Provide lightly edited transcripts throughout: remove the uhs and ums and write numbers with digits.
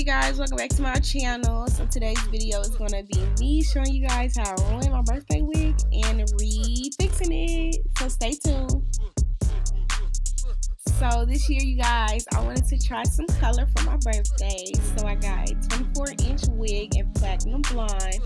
guys, welcome back to my channel. So today's video is going to be me showing you guys how I ruined my birthday wig and refixing it. So stay tuned. So this year, you guys, I wanted to try some color for my birthday. So I got a 24-inch wig in platinum blonde.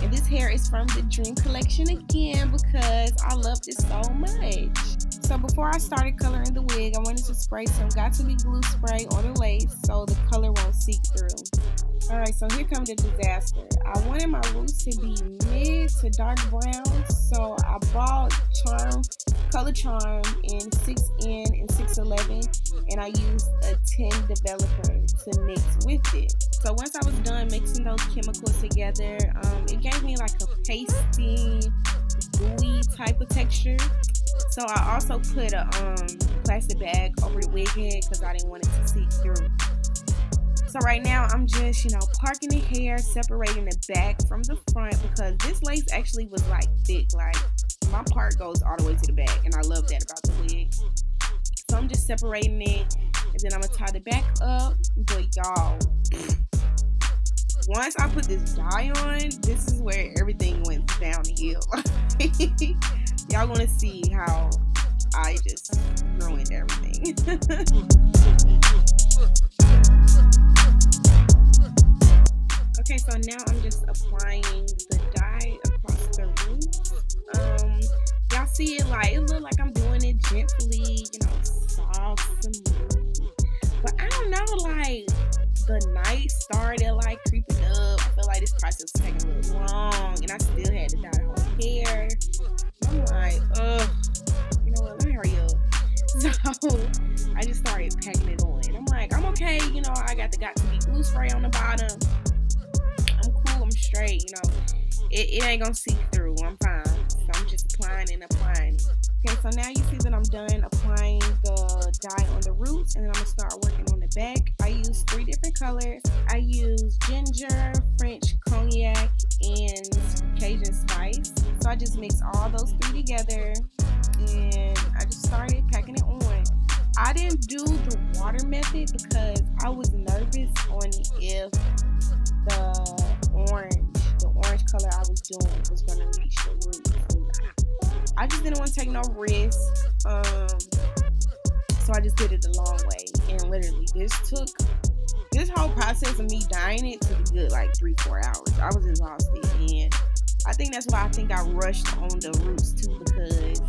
And this hair is from the Thedreamcollection again because I loved it so much. So before I started coloring the wig, I wanted to spray some Got To Be glue spray on the lace so the color won't seep through. Alright, so here comes the disaster. I wanted my roots to be mid to dark brown, so I bought color charm in 6N and 611, and I used a 10 developer to mix with it. So once I was done mixing those chemicals together, it gave me like a pasty, gooey type of texture. So I also put a plastic bag over the wig head because I didn't want it to seep through. So right now I'm just, parking the hair, separating the back from the front because this lace actually was like thick. Like my part goes all the way to the back, and I love that about the wig. So I'm just separating it, and then I'm gonna tie the back up. But y'all, once I put this dye on, this is where everything went downhill. Y'all gonna see how I just ruined everything. Okay, so now I'm just applying the dye across the roots. Y'all see it look like I'm doing it gently, soft, smooth. But I don't know, the night started creeping up. I feel like this process was taking a little long, and I still had to dye the whole hair. I'm like, you know what, let me hurry up. So I just started packing it on. I'm like, I'm okay, I got to be glue spray on the bottom. I'm cool, I'm straight, it ain't gonna seep through. I'm fine. So I'm just applying and applying. Okay, so now you see that I'm done applying the dye on the roots, and then I'm gonna start working on the back. I use 3 different colors. I use ginger, French cognac, and Cajun spice. So I just mixed all those 3 together, and I just started packing it on. I didn't do the water method because I was nervous on if the orange color I was doing was going to reach the roots or not. I just didn't want to take no risk, so I just did it the long way. And literally, this whole process of me dyeing it took a good 3-4 hours. I was exhausted, and I think that's why I rushed on the roots too, because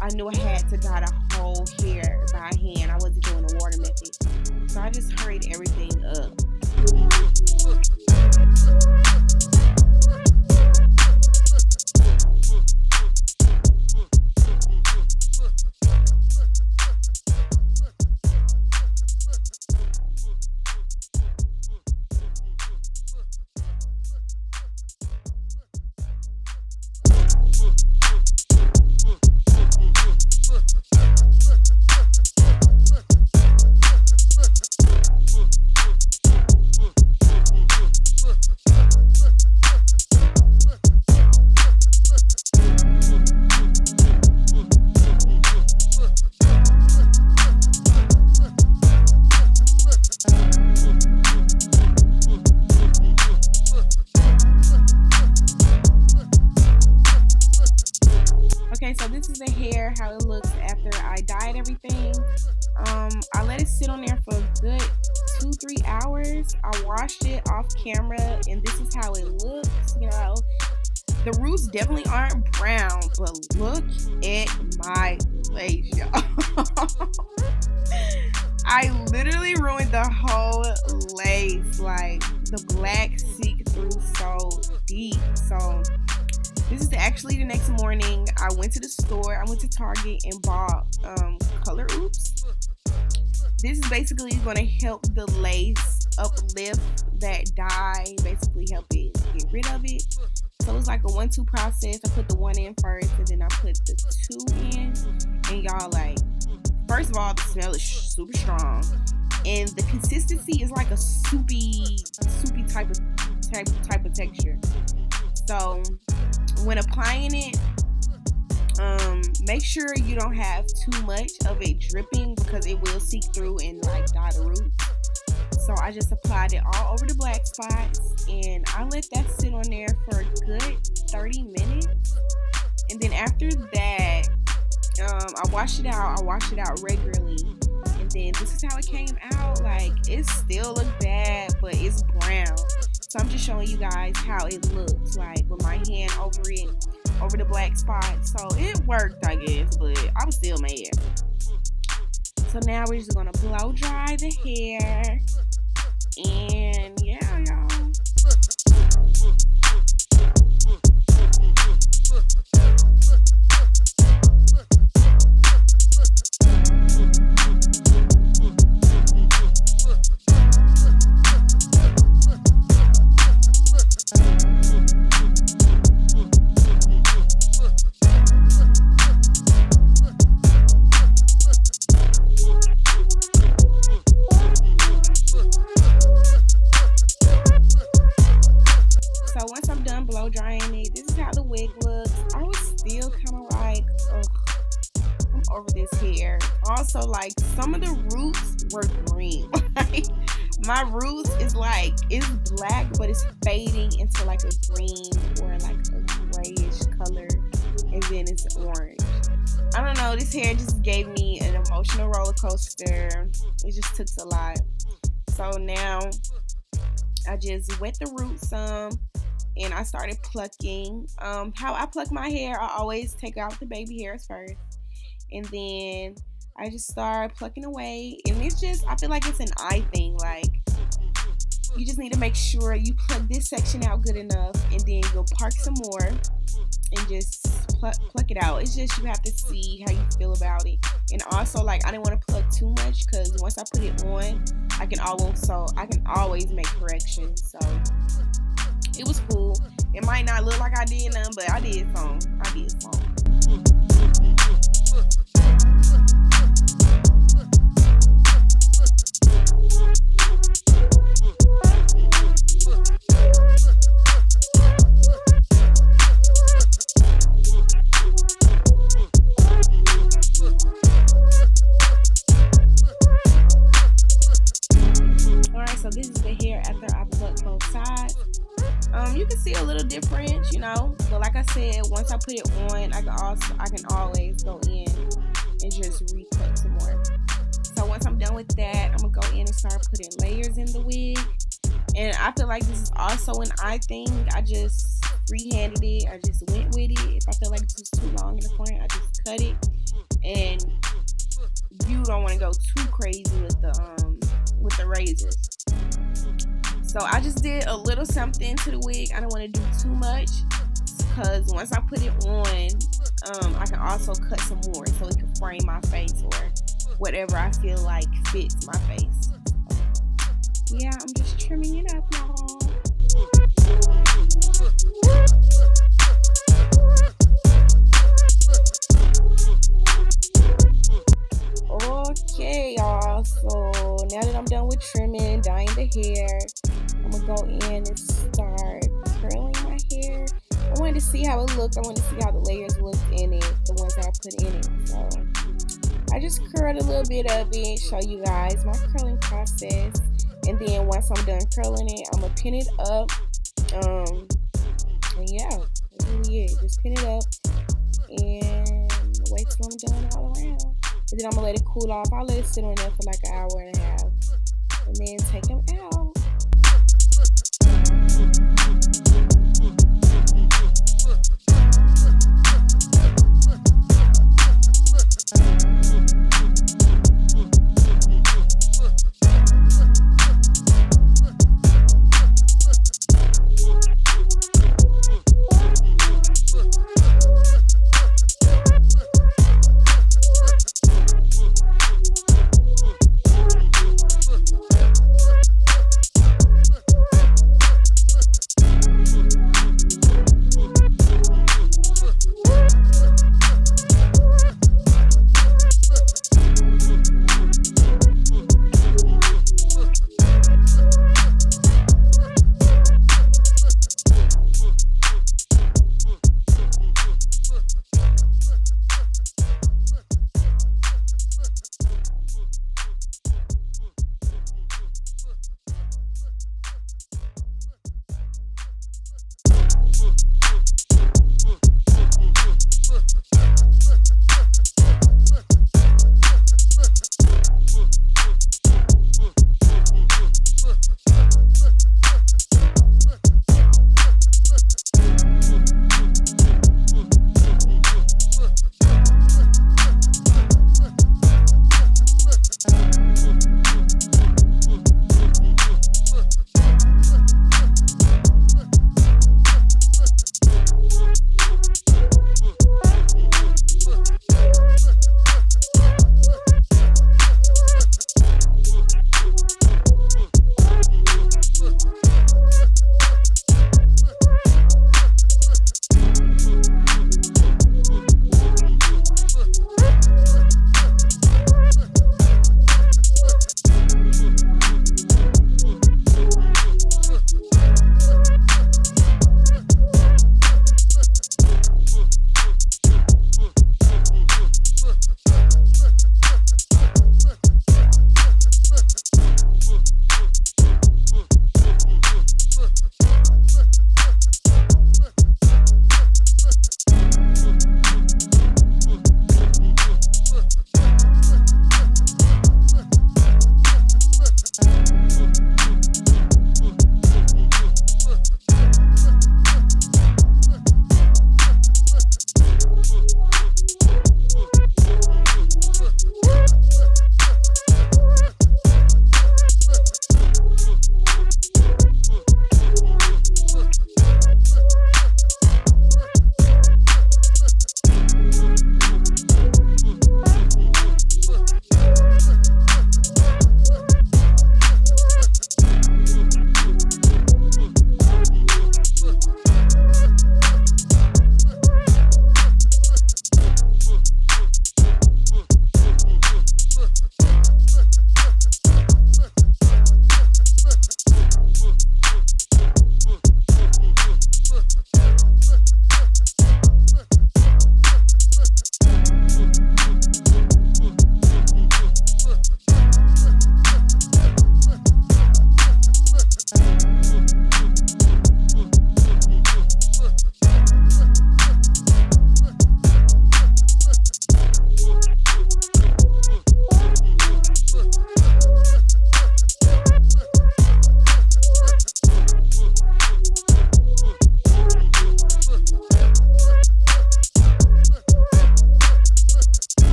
I knew I had to dye the whole hair by hand. I wasn't doing the water method, so I just hurried everything up. Okay, so this is the hair, how it looks after I dyed everything. I let it sit on there for a good 2-3 hours. I washed it off camera, and this is how it looks. The roots definitely aren't brown, but look at my lace, y'all. I literally ruined the whole lace. The black seeped through so deep. So this is actually the next morning. I went to the store. I went to Target and bought color oops. This is basically going to help the lace uplift that dye, basically help it get rid of it. So it's like a 1-2 process. I put the 1 in first, and then I put the 2 in. And y'all, first of all, the smell is super strong, and the consistency is like a soupy type of texture. So when applying it, make sure you don't have too much of it dripping because it will seep through and dye the roots. So I just applied it all over the black spots, and I let that sit on there for a good 30 minutes. And then after that, I washed it out. I washed it out regularly. And then this is how it came out. Like, it still look bad, but it's brown. So I'm just showing you guys how it looks like with my hand over it, over the black spot. So it worked, I guess, but I was still mad. So now we're just gonna blow dry the hair. And yeah, y'all. So once I'm done blow drying it, this is how the wig looks. I was still kind of like, ugh, I'm over this hair. Also, like, some of the roots were green. Like, my roots is like, it's black, but it's fading into like a green or like a grayish color, and then it's orange. I don't know, this hair just gave me an emotional roller coaster. It just took a lot. So now I just wet the roots some, and I started plucking. How I pluck my hair, I always take out the baby hairs first, and then I just start plucking away. And it's just, I feel like it's an eye thing. Like, you just need to make sure you pluck this section out good enough, and then go park some more and just pluck it out. It's just, you have to see how you feel about it. And also, like, I didn't want to pluck too much, because once I put it on, I can always make corrections. So it was cool. It might not look like I did none, but I did some. Alright, so this is the hair after I plucked both sides. You can see a little difference, you know, but like I said, once I put it on, I can always go in and just re-pluck some more. So once I'm done with that, I'm gonna go in and start putting layers in the wig. And I feel like this is also an eye thing. I just free-handed it. I just went with it. If I feel like this was too long in the front, I just cut it. And you don't want to go too crazy with the razors. So I just did a little something to the wig. I don't want to do too much, because once I put it on, I can also cut some more so it can frame my face or whatever I feel like fits my face. Yeah, I'm just trimming it up, y'all. Okay, y'all, so now that I'm done with trimming, dyeing the hair, I'm gonna go in and start curling my hair. I wanted to see how it looked. I wanted to see how the layers looked in it, the ones that I put in it. So I just curled a little bit of it, show you guys my curling process. And then once I'm done curling it, I'm gonna pin it up. And yeah, that's really it. Just pin it up and wait till I'm done all around. And then I'm gonna let it cool off. I'll let it sit on there for like an hour and a half, and then take them out.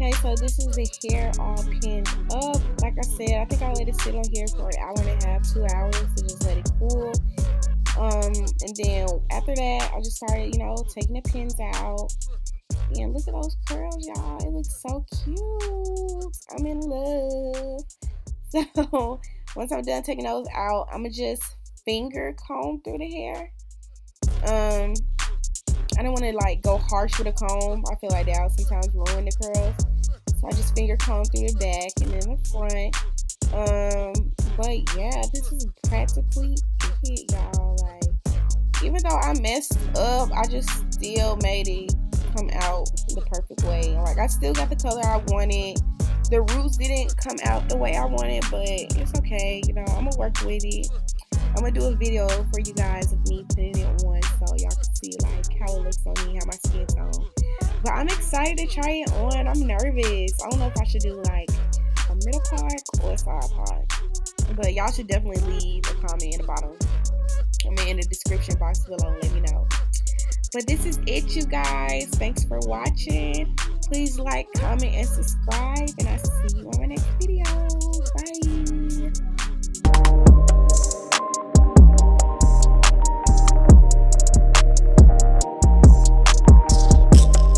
Okay, so this is the hair all pinned up. Like I said, I think I let it sit on here for an hour and a half, 2 hours to just let it cool. And then after that, I just started, taking the pins out. And look at those curls, y'all. It looks so cute. I'm in love. So once I'm done taking those out, I'm gonna just finger comb through the hair. I don't want to like go harsh with a comb. I feel like that will sometimes ruin the curls. So I just finger comb through the back and then the front. But yeah, this is practically it, y'all. Like, even though I messed up, I just still made it come out the perfect way. Like, I still got the color I wanted. The roots didn't come out the way I wanted, but it's okay. I'm gonna work with it. I'm gonna do a video for you guys of me putting it on so y'all can see like how it looks on me, how my skin tone. But I'm excited to try it on. I'm nervous. I don't know if I should do like a middle part or a side part. But y'all should definitely leave a comment in the bottom. In the description box below. Let me know. But this is it, you guys. Thanks for watching. Please like, comment, and subscribe. And I'll see you on my next video.